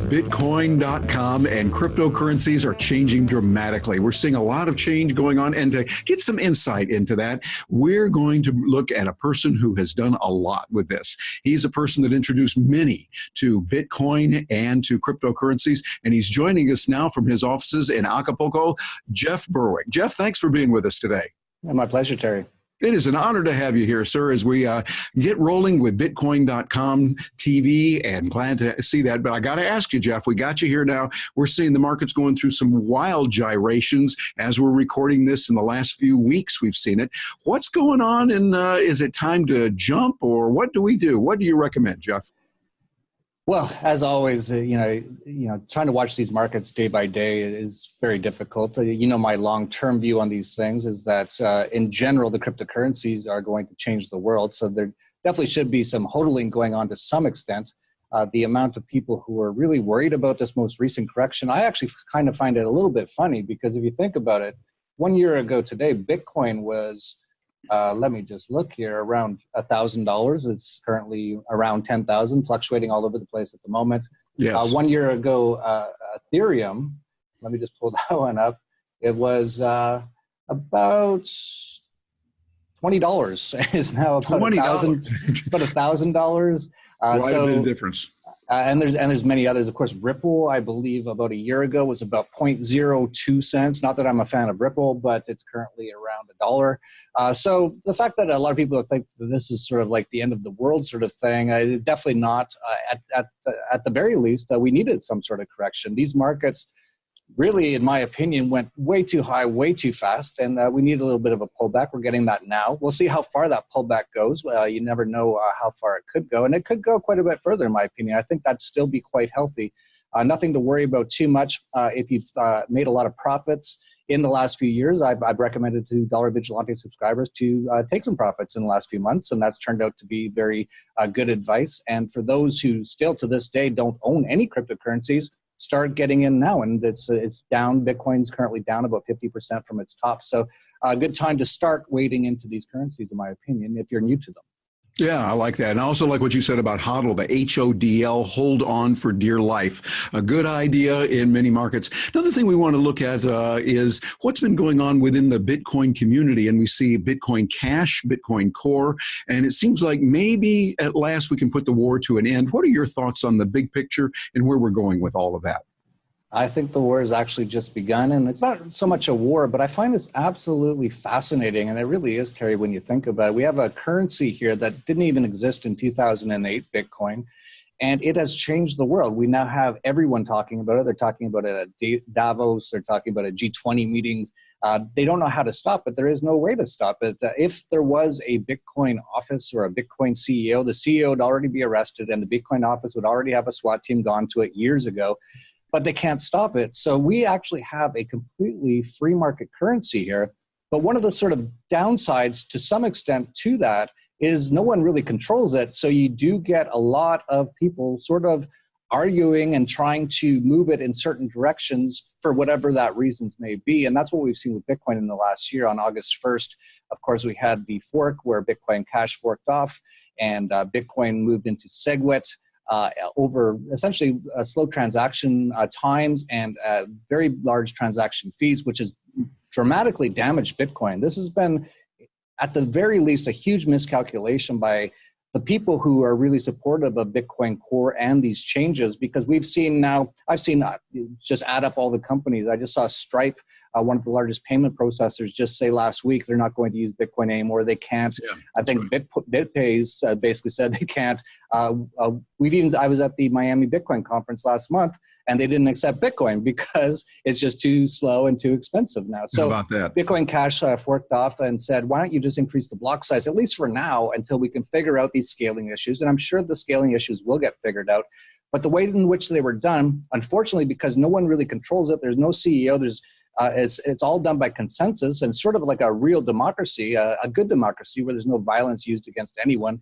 Bitcoin.com and cryptocurrencies are changing dramatically. We're seeing a lot of change going on. And to get some insight into that, we're going to look at a person who has done a lot with this. He's a person that introduced many to Bitcoin and to cryptocurrencies. And he's joining us now from his offices in Acapulco, Jeff Berwick. Jeff, thanks for being with us today. Yeah, my pleasure, Terry. It is an honor to have you here, sir, as we get rolling with Bitcoin.com TV, and glad to see that. But I got to ask you, Jeff, we got you here now. We're seeing the markets going through some wild gyrations as we're recording this in the last few weeks. We've seen it. What's going on, and is it time to jump, or what do we do? What do you recommend, Jeff? Well, as always, trying to watch these markets day by day is very difficult. My long-term view on these things is that, in general, the cryptocurrencies are going to change the world. So there definitely should be some hodling going on to some extent. The amount of people who are really worried about this most recent correction, I actually kind of find it a little bit funny, because if you think about it, 1 year ago today, Bitcoin was let me just look here, around $1,000. It's currently around 10,000, fluctuating all over the place at the moment. Yes. 1 year ago, Ethereum, let me just pull that one up. It was about $20. It's now about $1,000. About $1,000. Quite a bit of difference. And there's many others. Of course, Ripple, I believe, about a year ago was about 0.02 cents. Not that I'm a fan of Ripple, but it's currently around $1. So the fact that a lot of people think that this is sort of like the end of the world sort of thing, definitely not. At the very least, we needed some sort of correction. These markets really, in my opinion, went way too high, way too fast, and we need a little bit of a pullback. We're getting that now. We'll see how far that pullback goes. You never know how far it could go, and it could go quite a bit further, in my opinion. I think that'd still be quite healthy. Nothing to worry about too much. If you've made a lot of profits in the last few years, I've recommended to Dollar Vigilante subscribers to take some profits in the last few months, and that's turned out to be very good advice. And for those who still to this day don't own any cryptocurrencies, start getting in now, and it's down. Bitcoin's currently down about 50% from its top. So a good time to start wading into these currencies, in my opinion, if you're new to them. Yeah, I like that. And I also like what you said about HODL, the HODL, hold on for dear life. A good idea in many markets. Another thing we want to look at is what's been going on within the Bitcoin community. And we see Bitcoin Cash, Bitcoin Core, and it seems like maybe at last we can put the war to an end. What are your thoughts on the big picture and where we're going with all of that? I think the war has actually just begun, and it's not so much a war, but I find this absolutely fascinating, and it really is, Terry, when you think about it. We have a currency here that didn't even exist in 2008, Bitcoin, and it has changed the world. We now have everyone talking about it. They're talking about it at Davos. They're talking about it at G20 meetings. They don't know how to stop it. There is no way to stop it. If there was a Bitcoin office or a Bitcoin CEO, the CEO would already be arrested, and the Bitcoin office would already have a SWAT team gone to it years ago. But they can't stop it. So we actually have a completely free market currency here. But one of the sort of downsides to some extent to that is no one really controls it. So you do get a lot of people sort of arguing and trying to move it in certain directions for whatever that reasons may be. And that's what we've seen with Bitcoin in the last year. On August 1st, of course, we had the fork where Bitcoin Cash forked off, and Bitcoin moved into SegWit. Over essentially slow transaction times and very large transaction fees, which has dramatically damaged Bitcoin. This has been, at the very least, a huge miscalculation by the people who are really supportive of Bitcoin Core and these changes, because we've seen now, I've seen, just add up all the companies. I just saw Stripe, one of the largest payment processors, just say last week they're not going to use Bitcoin anymore. They can't. Yeah, I think right. BitPay basically said they can't. I was at the Miami Bitcoin conference last month, and they didn't accept Bitcoin because it's just too slow and too expensive now. So how about that? Bitcoin Cash forked off and said, why don't you just increase the block size, at least for now, until we can figure out these scaling issues. And I'm sure the scaling issues will get figured out. But the way in which they were done, unfortunately, because no one really controls it, there's no CEO, it's all done by consensus, and sort of like a real democracy, a good democracy where there's no violence used against anyone.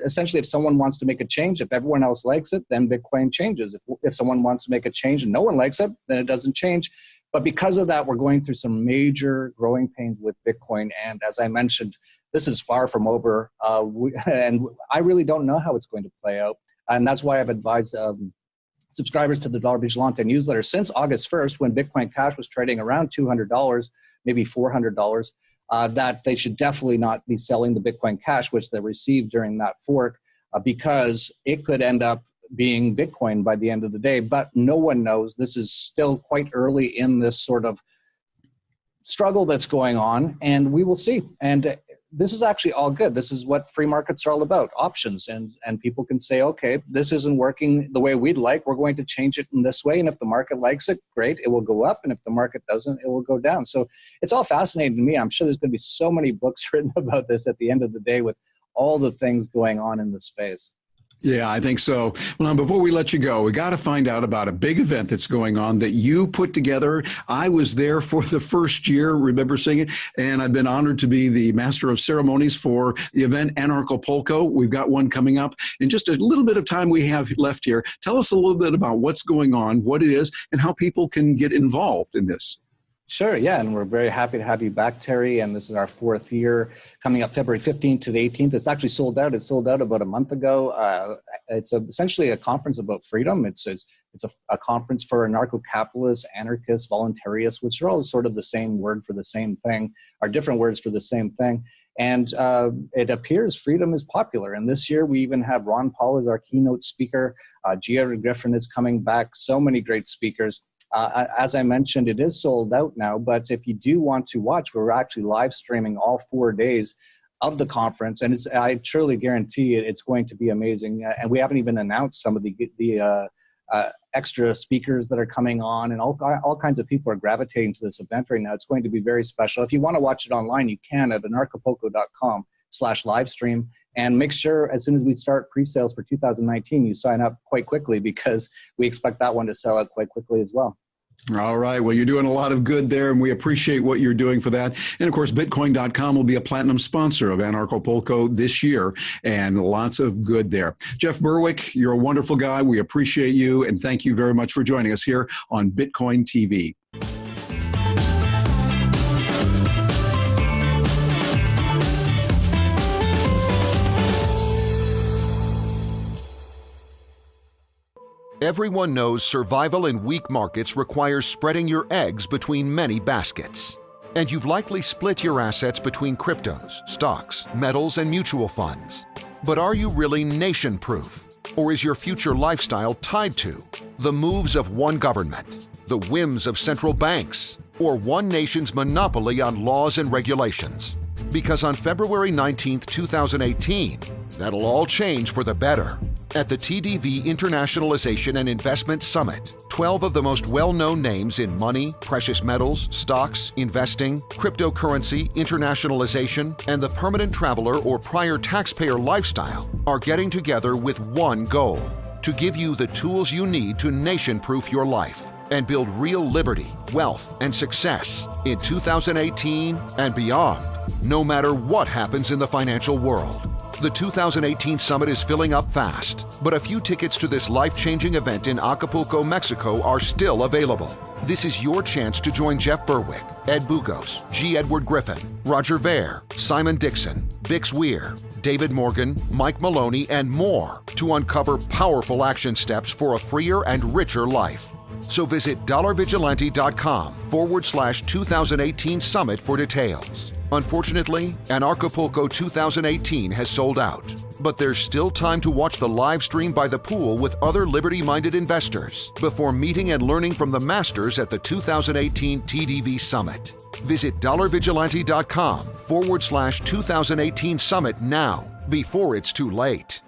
Essentially, if someone wants to make a change, if everyone else likes it, then Bitcoin changes. If someone wants to make a change and no one likes it, then it doesn't change. But because of that, we're going through some major growing pains with Bitcoin. And as I mentioned, this is far from over. And I really don't know how it's going to play out. And that's why I've advised subscribers to the Dollar Vigilante newsletter since August 1st, when Bitcoin Cash was trading around $200, maybe $400, that they should definitely not be selling the Bitcoin Cash, which they received during that fork, because it could end up being Bitcoin by the end of the day. But no one knows. This is still quite early in this sort of struggle that's going on, and we will see. And this is actually all good. This is what free markets are all about, options. And people can say, okay, this isn't working the way we'd like. We're going to change it in this way. And if the market likes it, great, it will go up. And if the market doesn't, it will go down. So it's all fascinating to me. I'm sure there's going to be so many books written about this at the end of the day with all the things going on in the space. Yeah, I think so. Well, now, before we let you go, we got to find out about a big event that's going on that you put together. I was there for the first year, remember seeing it, and I've been honored to be the master of ceremonies for the event Anarchapulco. We've got one coming up in just a little bit of time we have left here. Tell us a little bit about what's going on, what it is, and how people can get involved in this. Sure, yeah, and we're very happy to have you back, Terry, and this is our 4th year, coming up February 15th to the 18th. It's actually sold out. It sold out about a month ago. It's essentially a conference about freedom. It's a conference for anarcho-capitalists, anarchists, voluntarists, which are all sort of the same word for the same thing, are different words for the same thing. And it appears freedom is popular. And this year we even have Ron Paul as our keynote speaker. Gia Griffin is coming back. So many great speakers. As I mentioned, it is sold out now, but if you do want to watch, we're actually live streaming all 4 days of the conference, and I truly guarantee it's going to be amazing. And we haven't even announced some of the extra speakers that are coming on, and all kinds of people are gravitating to this event right now. It's going to be very special. If you want to watch it online, you can at anarchapulco.com/livestream. And make sure as soon as we start pre-sales for 2019, you sign up quite quickly, because we expect that one to sell out quite quickly as well. All right. Well, you're doing a lot of good there, and we appreciate what you're doing for that. And of course, Bitcoin.com will be a platinum sponsor of Anarchapulco this year, and lots of good there. Jeff Berwick, you're a wonderful guy. We appreciate you, and thank you very much for joining us here on Bitcoin TV. Everyone knows survival in weak markets requires spreading your eggs between many baskets. And you've likely split your assets between cryptos, stocks, metals, and mutual funds. But are you really nation-proof? Or is your future lifestyle tied to the moves of one government, the whims of central banks, or one nation's monopoly on laws and regulations? Because on February 19, 2018, that'll all change for the better. At the TDV Internationalization and Investment Summit, 12 of the most well-known names in money, precious metals, stocks, investing, cryptocurrency, internationalization, and the permanent traveler or prior taxpayer lifestyle are getting together with one goal: to give you the tools you need to nation-proof your life and build real liberty, wealth, and success in 2018 and beyond, no matter what happens in the financial world. The 2018 summit is filling up fast, but a few tickets to this life-changing event in Acapulco, Mexico are still available. This is your chance to join Jeff Berwick, Ed Bugos, G. Edward Griffin, Roger Ver, Simon Dixon, Bix Weir, David Morgan, Mike Maloney, and more to uncover powerful action steps for a freer and richer life. So visit dollarvigilante.com/2018 summit for details. Unfortunately, Anarchapulco 2018 has sold out, but there's still time to watch the live stream by the pool with other liberty-minded investors before meeting and learning from the masters at the 2018 TDV Summit. Visit dollarvigilante.com/2018 summit now, before it's too late.